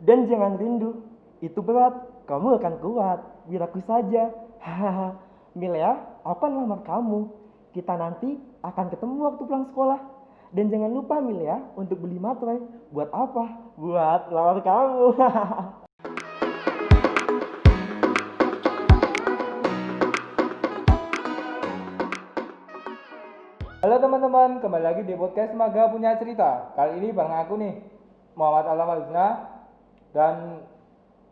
Dan jangan rindu, itu berat, kamu akan kuat, biar aku saja. Hahaha, Milea, aku kan lamar kamu. Kita nanti akan ketemu waktu pulang sekolah. Dan jangan lupa Milea untuk beli materai. Buat apa? Buat lamar kamu. Halo teman-teman, kembali lagi di podcast Maga Punya Cerita. Kali ini bareng aku nih, Muhammad Alam Al-Husna. Dan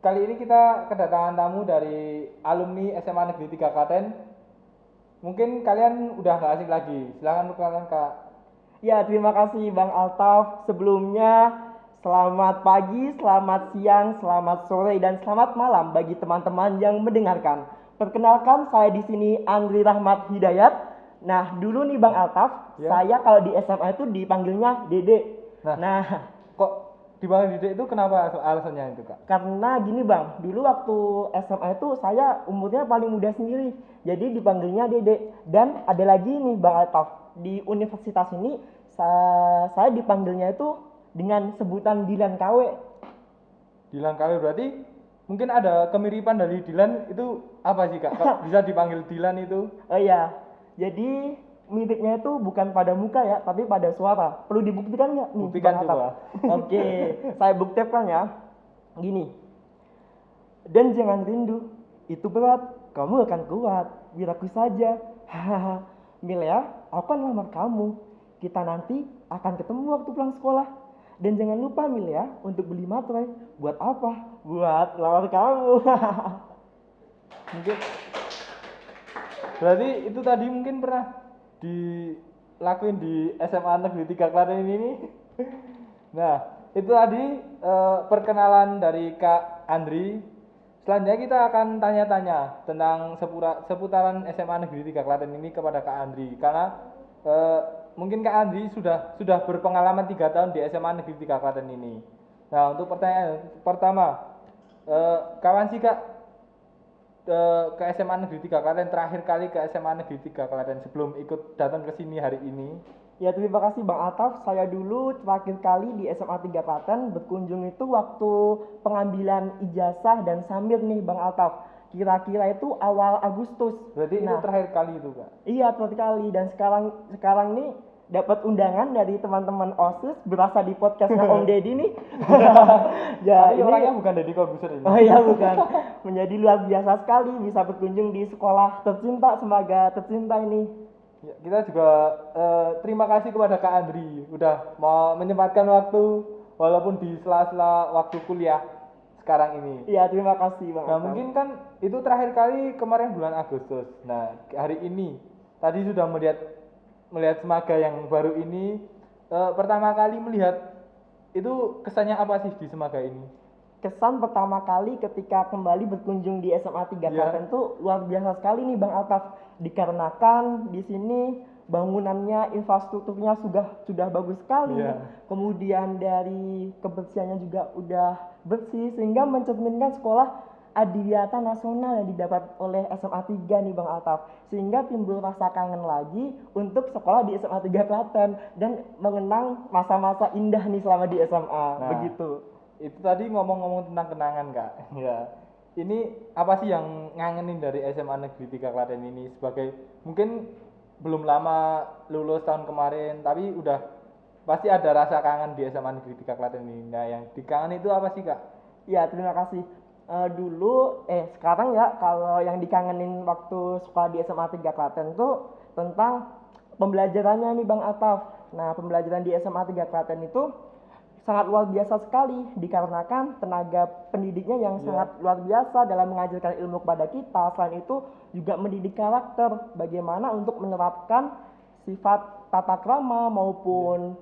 kali ini kita kedatangan tamu dari alumni SMA Negeri 3 Klaten. Mungkin kalian udah gak asing lagi. Silahkan perkenalkan Kak. Ya, terima kasih Bang Altaf. Sebelumnya, selamat pagi, selamat siang, selamat sore, dan selamat malam bagi teman-teman yang mendengarkan. Perkenalkan, saya di sini Andri Rahmat Hidayat. Nah, dulu nih Bang Altaf, Ya. saya kalau di SMA itu dipanggilnya Dede. Nah, Kok dipanggil Dede itu kenapa alasannya itu Kak? karena gini Bang, dulu waktu SMA itu saya umurnya paling muda sendiri, jadi dipanggilnya Dede. Dan ada lagi nih Bang Altaf, di universitas ini saya dipanggilnya itu dengan sebutan Dilan KW. Dilan KW berarti mungkin ada kemiripan dari Dilan itu apa sih Kak? Kok bisa dipanggil Dilan itu? Oh iya, jadi miripnya itu bukan pada muka ya, tapi pada suara. Perlu dibuktikan nggak nih Buktikan Bang Altaf? coba. Oke, saya buktikan ya. Gini, dan jangan rindu, itu berat, kamu akan kuat, biar aku saja. Hahaha, Milea, aku kan lamar kamu. Kita nanti akan ketemu waktu pulang sekolah. Dan jangan lupa Milea untuk beli materai. Buat apa? Buat lamar kamu. Mungkin berarti itu tadi mungkin pernah dilakuin di SMA Negeri 3 Klaten ini. Nah, itu tadi perkenalan dari Kak Andri. Selanjutnya kita akan tanya-tanya tentang seputaran SMA Negeri 3 Klaten ini kepada Kak Andri, karena mungkin Kak Andri sudah berpengalaman 3 tahun di SMA Negeri 3 Klaten ini. Nah, untuk pertanyaan pertama, kapan sih Kak ke SMA Negeri 3 Klaten, terakhir kali ke SMA Negeri 3 Klaten sebelum ikut datang ke sini hari ini? Ya, terima kasih Bang Altaf. Saya dulu terakhir kali di SMA 3 Klaten berkunjung itu waktu pengambilan ijazah dan sambil nih Bang Altaf. Kira-kira itu awal Agustus. Berarti itu terakhir kali itu Kak? Iya, terakhir kali. Dan sekarang nih dapat undangan dari teman-teman OSIS berasa di podcastnya Om Deddy nih. Ya, Tapi orangnya bukan Deddy Corbuzier ini. Oh iya, bukan. Menjadi luar biasa sekali bisa berkunjung di sekolah tercinta, Semaga tercinta ini. Ya, kita juga terima kasih kepada Kak Andri udah mau menyempatkan waktu walaupun di sela-sela waktu kuliah sekarang ini. Iya, terima kasih Bang Nah, Altaf. mungkin kan itu terakhir kali kemarin bulan Agustus. Nah, hari ini tadi sudah melihat Semaga yang baru ini. Pertama kali melihat itu kesannya apa sih di Semaga ini? Kesan pertama kali ketika kembali berkunjung di SMA 3 Iya. Klaten tuh luar biasa sekali nih Bang Altaf, dikarenakan di sini bangunannya, infrastrukturnya sudah bagus sekali. Iya. Kemudian dari kebersihannya juga udah bersih sehingga mencerminkan sekolah adiwiyata nasional yang didapat oleh SMA 3 nih Bang Altaf, sehingga timbul rasa kangen lagi untuk sekolah di SMA 3 Klaten dan mengenang masa-masa indah nih selama di SMA. Begitu. Itu tadi ngomong-ngomong tentang kenangan Kak. Ya. Ini apa sih yang ngangenin dari SMA Negeri 3 Klaten ini, sebagai mungkin belum lama lulus tahun kemarin tapi udah pasti ada rasa kangen di SMA Negeri 3 Klaten ini. Nah, yang dikangen itu apa sih Kak? Ya, terima kasih. Sekarang ya, kalau yang dikangenin waktu sekolah di SMA 3 Klaten tuh tentang pembelajarannya nih Bang Altaf. Nah, pembelajaran di SMA 3 Klaten itu sangat luar biasa sekali dikarenakan tenaga pendidiknya yang sangat luar biasa dalam mengajarkan ilmu kepada kita. Selain itu juga mendidik karakter, bagaimana untuk menerapkan sifat tata krama maupun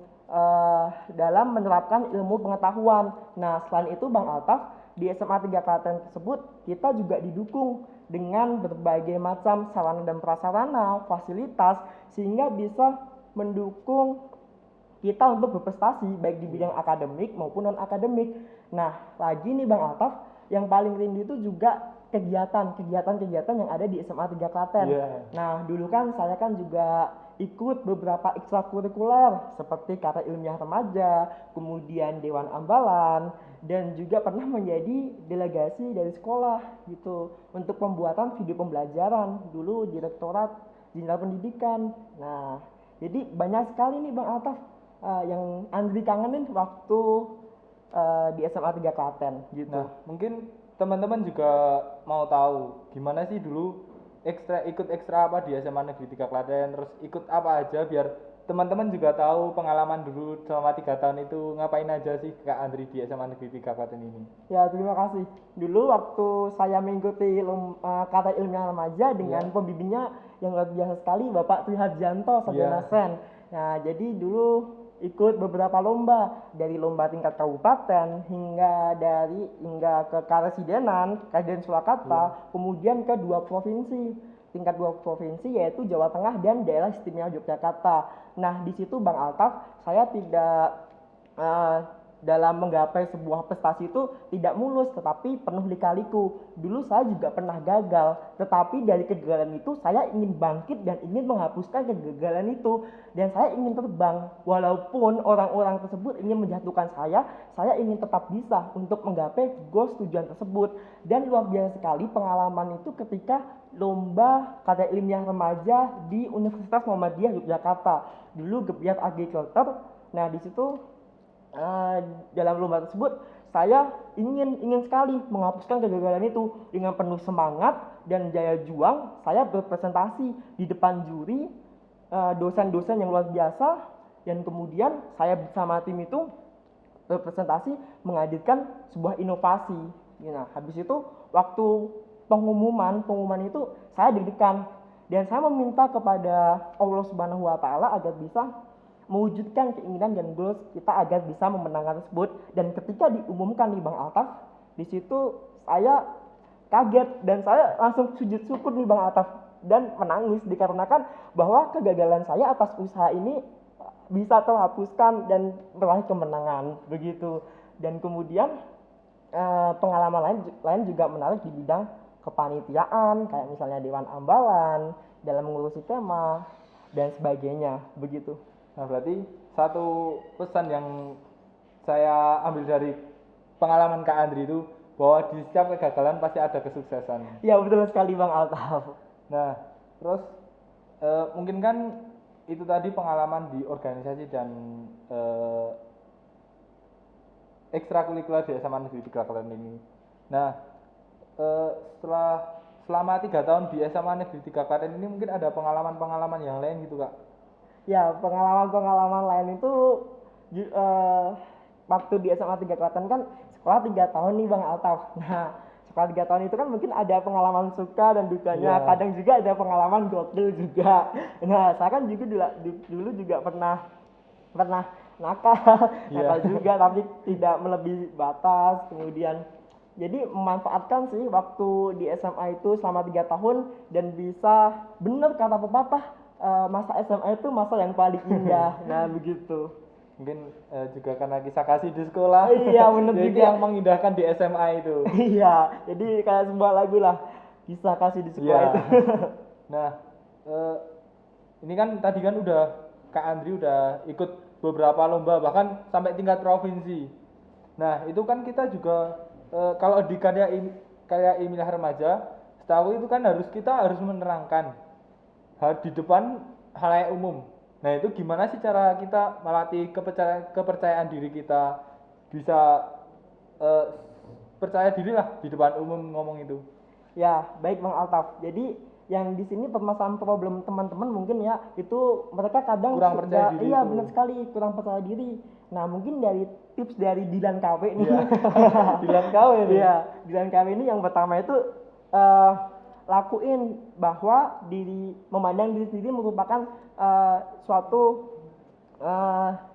dalam menerapkan ilmu pengetahuan. Nah, selain itu Bang Altaf, di SMA 3 Klaten tersebut kita juga didukung dengan berbagai macam sarana dan prasarana, fasilitas, sehingga bisa mendukung kita untuk berprestasi baik di bidang akademik maupun non akademik. Nah, lagi nih Bang Altaf, yang paling rindu itu juga kegiatan yang ada di SMA 3 Klaten. Nah, dulu kan saya kan juga ikut beberapa ekstrakurikuler seperti Karya Ilmiah Remaja, kemudian Dewan Ambalan, dan juga pernah menjadi delegasi dari sekolah gitu untuk pembuatan video pembelajaran dulu Direktorat Jenderal Pendidikan. Nah, jadi banyak sekali nih Bang Altaf yang Andri kangenin waktu di SMA 3 Klaten gitu. Nah, mungkin teman-teman juga mau tahu gimana sih dulu ikut ekstra apa di SMA Negeri 3 Klaten, terus ikut apa aja biar teman-teman juga tahu pengalaman dulu selama 3 tahun itu ngapain aja sih Kak Andri di SMA Negeri 3 Klaten ini. Ya, terima kasih. Dulu waktu saya mengikuti Kata Ilmiah Remaja dengan pembimbingnya yang luar biasa sekali, Bapak Tri Harjanto Sarjana Sen. Nah, jadi dulu ikut beberapa lomba, dari lomba tingkat kabupaten hingga ke Karesidenan, Kabupaten Surakarta, kemudian ke 2 provinsi. Tingkat 2 provinsi yaitu Jawa Tengah dan Daerah Istimewa Yogyakarta. Nah, di situ Bang Altaf, saya tidak dalam menggapai sebuah prestasi itu tidak mulus, tetapi penuh lika-liku. Dulu saya juga pernah gagal, tetapi dari kegagalan itu saya ingin bangkit dan ingin menghapuskan kegagalan itu, dan saya ingin terbang. Walaupun orang-orang tersebut ingin menjatuhkan saya ingin tetap bisa untuk menggapai goals tujuan tersebut. Dan luar biasa sekali pengalaman itu ketika lomba Karya Ilmiah Remaja di Universitas Muhammadiyah Yogyakarta. Dulu Gebiat Agriculture. Nah, di situ dalam lomba tersebut saya ingin sekali menghapuskan kegagalan itu. Dengan penuh semangat dan jaya juang, saya berpresentasi di depan juri dosen-dosen yang luar biasa, dan kemudian saya bersama tim itu berpresentasi menghadirkan sebuah inovasi. Nah, habis itu waktu pengumuman itu saya deg-degan, dan saya meminta kepada Allah Subhanahu wa taala agar bisa mewujudkan keinginan dan goals kita agar bisa memenangkan tersebut. Dan ketika diumumkan nih Bang Altaf, di situ saya kaget dan saya langsung sujud syukur nih Bang Altaf dan menangis dikarenakan bahwa kegagalan saya atas usaha ini bisa terhapuskan dan meraih kemenangan begitu. Dan kemudian pengalaman lain juga menarik di bidang kepanitiaan, kayak misalnya Dewan Ambalan dalam mengurusi tema dan sebagainya begitu. Nah, berarti satu pesan yang saya ambil dari pengalaman Kak Andri itu bahwa di setiap kegagalan pasti ada kesuksesan. Ya, betul sekali Bang Altaf. Nah, terus mungkin kan itu tadi pengalaman di organisasi dan ekstrakurikuler di SMA Negeri 3 Klaten ini. Nah, selama 3 tahun di SMA Negeri 3 Klaten ini mungkin ada pengalaman-pengalaman yang lain gitu Kak? Ya, pengalaman-pengalaman lain itu waktu di SMA 3 Klaten kan sekolah 3 tahun nih Bang Altaf. Nah, sekolah 3 tahun itu kan mungkin ada pengalaman suka dan dukanya, kadang juga ada pengalaman gokil juga. Nah, saya kan juga dulu juga pernah nakal juga, tapi tidak melebihi batas. Kemudian jadi memanfaatkan sih waktu di SMA itu selama 3 tahun, dan bisa bener kata pepatah, masa SMA itu masa yang paling indah. Nah, begitu. Mungkin juga karena kisah kasih di sekolah. Iya, bener juga yang mengindahkan di SMA itu. Iya, jadi kayak sebuah lagu lah, kisah kasih di sekolah itu. Nah, ini kan tadi kan udah Kak Andri udah ikut beberapa lomba bahkan sampai tingkat provinsi. Nah, itu kan kita juga kalau di karya ilmiah remaja, setahu itu kan kita harus menerangkan di depan halayak umum. Nah, itu gimana sih cara kita melatih kepercayaan diri kita bisa percaya diri lah di depan umum ngomong itu? Ya, baik Bang Altaf. Jadi yang di sini permasalahan problem teman-teman mungkin ya, itu mereka kadang kurang percaya diri. Iya, benar sekali, kurang percaya diri. Nah, mungkin dari tips dari Dilan KW nih. Dilan KW nih. Iya, Dilan KW ini yang pertama itu lakuin bahwa memandang diri sendiri merupakan suatu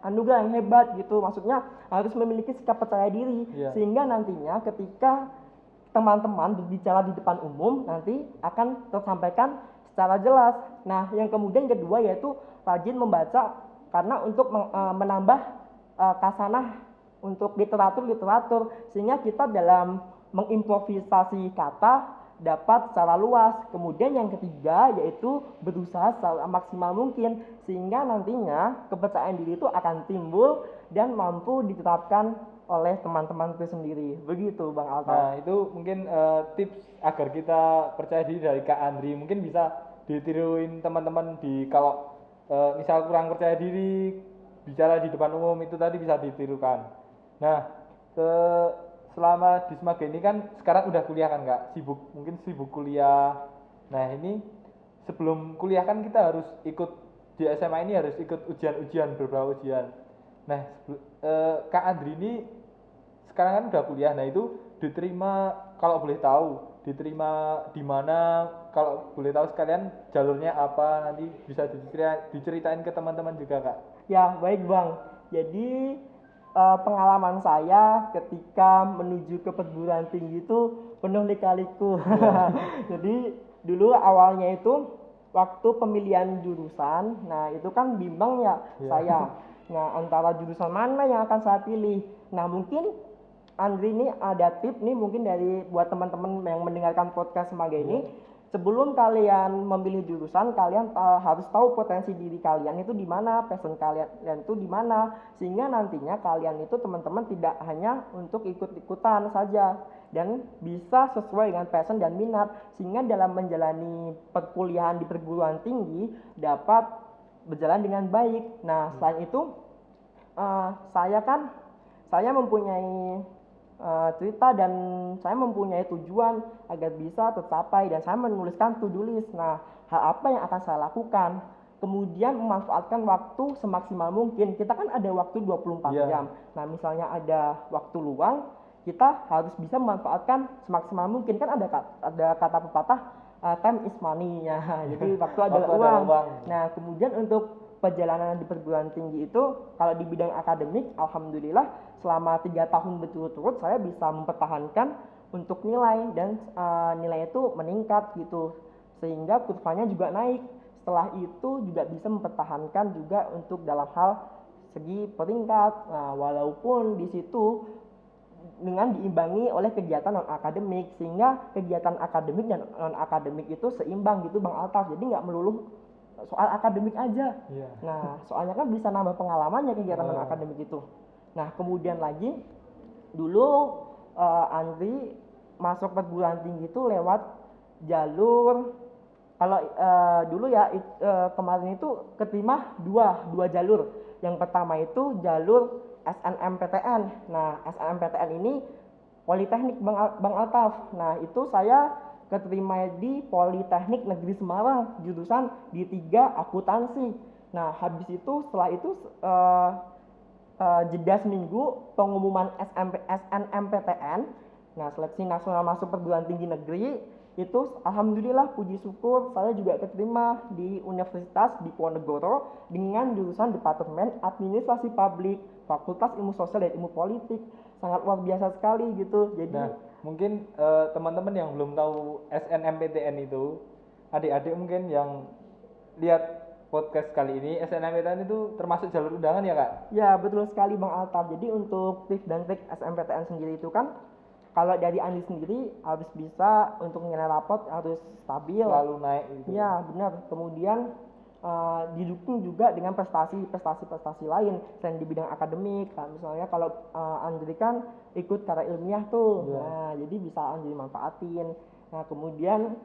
anugerah yang hebat gitu. Maksudnya harus memiliki sikap percaya diri, sehingga nantinya ketika teman-teman berbicara di depan umum nanti akan tersampaikan secara jelas. Nah, yang kemudian kedua yaitu rajin membaca, karena untuk menambah kasanah untuk literatur, sehingga kita dalam mengimprovisasi kata dapat secara luas. Kemudian yang ketiga yaitu berusaha maksimal mungkin, sehingga nantinya kepercayaan diri itu akan timbul dan mampu diterapkan oleh teman-teman itu sendiri. Begitu Bang Altaf. Nah, itu mungkin tips agar kita percaya diri dari Kak Andri. Mungkin bisa ditiruin teman-teman di kalau misal kurang percaya diri bicara di depan umum, itu tadi bisa ditirukan. Nah, selama di Semage ini kan sekarang udah kuliah kan Kak, mungkin sibuk kuliah. Nah, ini sebelum kuliah kan kita harus ikut di SMA ini, harus ikut ujian-ujian, beberapa ujian. Nah, Kak Andri ini sekarang kan udah kuliah. Nah, itu diterima, kalau boleh tahu diterima di mana, kalau boleh tahu sekalian jalurnya apa, nanti bisa diceritain ke teman-teman juga Kak. Ya, baik Bang. Jadi pengalaman saya ketika menuju ke perguruan tinggi itu penuh lika-liku. Jadi dulu awalnya itu waktu pemilihan jurusan, nah itu kan bimbang ya saya. Nah, antara jurusan mana yang akan saya pilih. Nah, mungkin Andri ini ada tip nih mungkin dari buat teman-teman yang mendengarkan podcast Semage ini. Sebelum kalian memilih jurusan, kalian harus tahu potensi diri kalian itu di mana, passion kalian itu di mana, sehingga nantinya kalian itu teman-teman tidak hanya untuk ikut-ikutan saja dan bisa sesuai dengan passion dan minat, sehingga dalam menjalani perkuliahan di perguruan tinggi dapat berjalan dengan baik. Nah, selain itu saya mempunyai cerita dan saya mempunyai tujuan agar bisa tercapai, dan saya menuliskan to-do list. Nah, hal apa yang akan saya lakukan? Kemudian memanfaatkan waktu semaksimal mungkin. Kita kan ada waktu 24 jam. Nah, misalnya ada waktu luang, kita harus bisa memanfaatkan semaksimal mungkin. Kan ada kata pepatah time is money ya. Jadi waktu adalah uang. Nah, kemudian untuk perjalanan di perguruan tinggi itu, kalau di bidang akademik, alhamdulillah selama 3 tahun berturut-turut saya bisa mempertahankan untuk nilai, dan nilai itu meningkat gitu, sehingga kurvanya juga naik. Setelah itu juga bisa mempertahankan juga untuk dalam hal segi peringkat. Nah, walaupun di situ dengan diimbangi oleh kegiatan non akademik, sehingga kegiatan akademik dan non akademik itu seimbang gitu Bang Altaf. Jadi nggak melulu soal akademik aja. Nah, soalnya kan bisa nambah pengalamannya kegiatan non akademik itu. Nah, kemudian lagi dulu Andri masuk perguruan tinggi itu lewat jalur, kalau dulu ya kemarin itu keterima dua jalur. Yang pertama itu jalur SNMPTN. Nah, SNMPTN ini Politeknik Bang Altaf. Nah, itu saya keterima di Politeknik Negeri Semarang, jurusan D3 Akuntansi. Nah, habis itu setelah itu jeda seminggu pengumuman SNMPTN. Nah, seleksi nasional masuk perguruan tinggi negeri itu alhamdulillah puji syukur saya juga keterima di Universitas Diponegoro dengan jurusan Departemen Administrasi Publik, Fakultas Ilmu Sosial dan Ilmu Politik. Sangat luar biasa sekali gitu. Jadi mungkin teman-teman yang belum tahu SNMPTN itu, adik-adik mungkin yang lihat podcast kali ini, SNMPTN itu termasuk jalur undangan ya Kak? Ya, betul sekali Bang Altaf. Jadi untuk tips dan trik SNMPTN sendiri itu kan, kalau dari Andi sendiri harus bisa untuk nilai rapot harus stabil, selalu naik gitu. Ya, benar. Kemudian didukung juga dengan prestasi lain selain di bidang akademik. Nah, misalnya kalau Andri kan ikut karya ilmiah tuh. Nah, jadi bisa Andri manfaatin. Nah, kemudian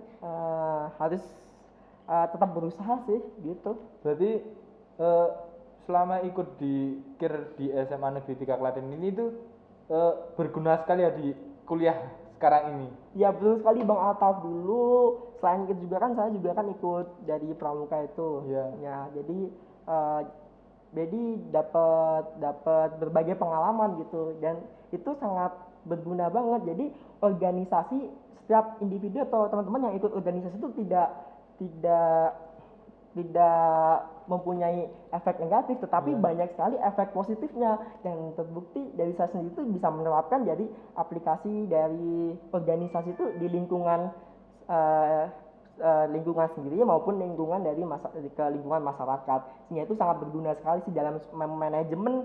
harus tetap berusaha sih gitu. Berarti selama ikut di KIR di SMA Negeri 3 Klaten ini tuh berguna sekali ya di kuliah sekarang ini. Ya, betul sekali Bang Altaf. Dulu selain itu juga kan saya juga kan ikut dari pramuka itu. Ya, jadi dapat berbagai pengalaman gitu, dan itu sangat berguna banget. Jadi organisasi, setiap individu atau teman-teman yang ikut organisasi itu tidak mempunyai efek negatif, tetapi banyak sekali efek positifnya yang terbukti dari saya sendiri itu bisa menerapkan dari aplikasi dari organisasi itu di lingkungan sendiri maupun lingkungan ke lingkungan masyarakat, sehingga itu sangat berguna sekali sih dalam manajemen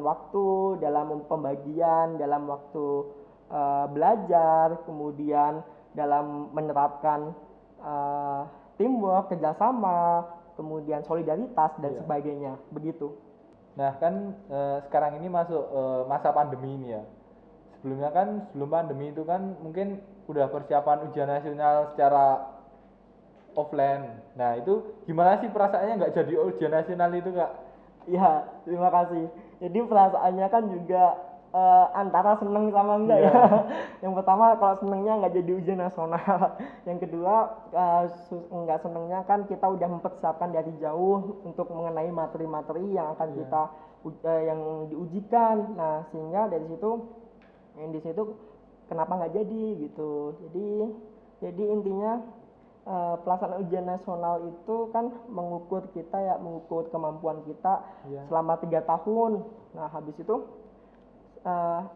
waktu, dalam pembagian, dalam waktu belajar, kemudian dalam menerapkan teamwork, kerjasama, kemudian solidaritas dan Iya. sebagainya, begitu. Nah kan sekarang ini masuk masa pandemi ini ya. Sebelumnya kan sebelum pandemi itu kan mungkin udah persiapan ujian nasional secara offline. Nah itu gimana sih perasaannya nggak jadi ujian nasional itu kak? Ya, terima kasih. Jadi perasaannya kan juga antara seneng sama enggak Iya. ya. Yang pertama kalau senengnya nggak jadi ujian nasional. Yang kedua nggak senengnya kan kita udah mempersiapkan dari jauh untuk mengenai materi-materi yang akan Iya. kita yang diujikan. Nah sehingga dari situ yang di situ kenapa nggak jadi gitu. Jadi intinya pelaksanaan ujian nasional itu kan mengukur kita ya, mengukur kemampuan kita Iya. selama 3 tahun. Nah habis itu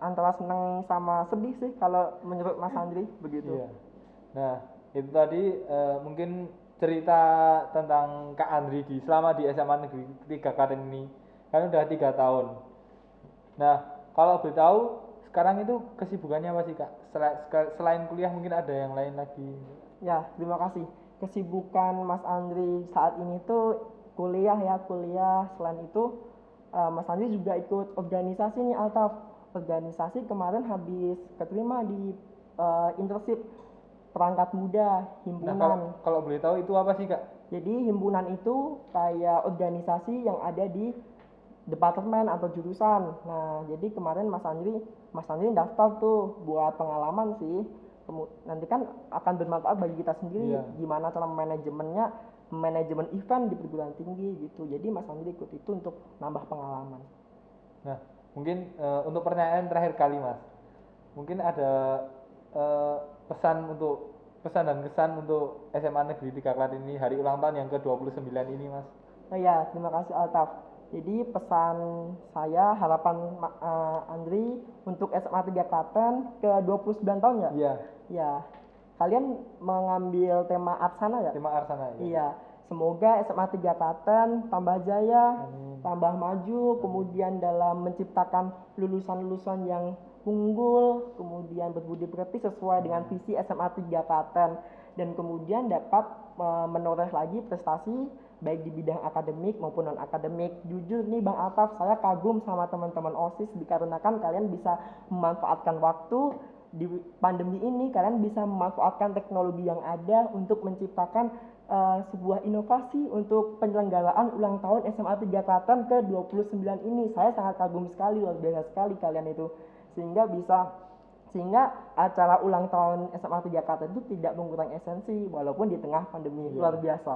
antara seneng sama sedih sih kalau menurut Mas Andri begitu. Iya. Nah itu tadi mungkin cerita tentang Kak Andri selama di SMA Negeri 3 Klaten ini kan udah 3 tahun. Nah kalau boleh tahu sekarang itu kesibukannya apa sih kak? Selain kuliah mungkin ada yang lain lagi? Ya, terima kasih. Kesibukan Mas Andri saat ini tuh kuliah ya, kuliah. Selain itu, Mas Andri juga ikut organisasi nih, Altaf. Organisasi kemarin habis keterima di internship perangkat muda, Nah himpunan. kalau boleh tahu itu apa sih kak? Jadi himpunan itu kayak organisasi yang ada di departemen atau jurusan. Nah, jadi kemarin Mas Andri daftar tuh buat pengalaman sih. Nanti kan akan bermanfaat bagi kita sendiri Iya. gimana cara manajemen event di perguruan tinggi gitu. Jadi Mas Andri ikut itu untuk nambah pengalaman. Nah mungkin untuk pertanyaan terakhir kali mas, mungkin ada pesan dan kesan untuk SMA Negeri 3 Klaten ini hari ulang tahun yang ke-29 ini mas. Oh ya, terima kasih Altaf. Jadi pesan saya, harapan Andri untuk SMA 3 Klaten ke 29 tahun ya? Iya. Ya, kalian mengambil tema Arsana ya? Tema Arsana ya. Iya, semoga SMA 3 Klaten tambah jaya, Amin. tambah maju, kemudian dalam menciptakan lulusan-lulusan yang unggul, kemudian berbudi pekerti sesuai dengan visi SMA 3 Klaten, dan kemudian dapat menoreh lagi prestasi baik di bidang akademik maupun non akademik. Jujur nih Bang Altaf, saya kagum sama teman-teman OSIS dikarenakan kalian bisa memanfaatkan waktu di pandemi ini, kalian bisa memanfaatkan teknologi yang ada untuk menciptakan sebuah inovasi untuk penyelenggaraan ulang tahun SMA 3 Klaten ke 29 ini. Saya sangat kagum sekali, luar biasa sekali kalian itu. Sehingga acara ulang tahun SMA 3 Klaten itu tidak mengurangi esensi walaupun di tengah pandemi. Iya. Luar biasa.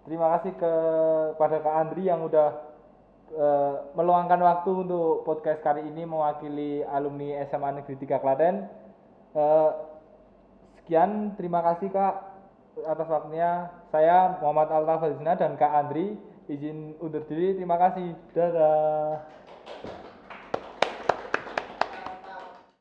Terima kasih kepada Kak Andri yang udah meluangkan waktu untuk podcast kali ini mewakili alumni SMA Negeri 3 Klaten. Sekian, terima kasih Kak atas waktunya. Saya Muhammad Altaf Fazina dan Kak Andri izin undur diri. Terima kasih. Dadah.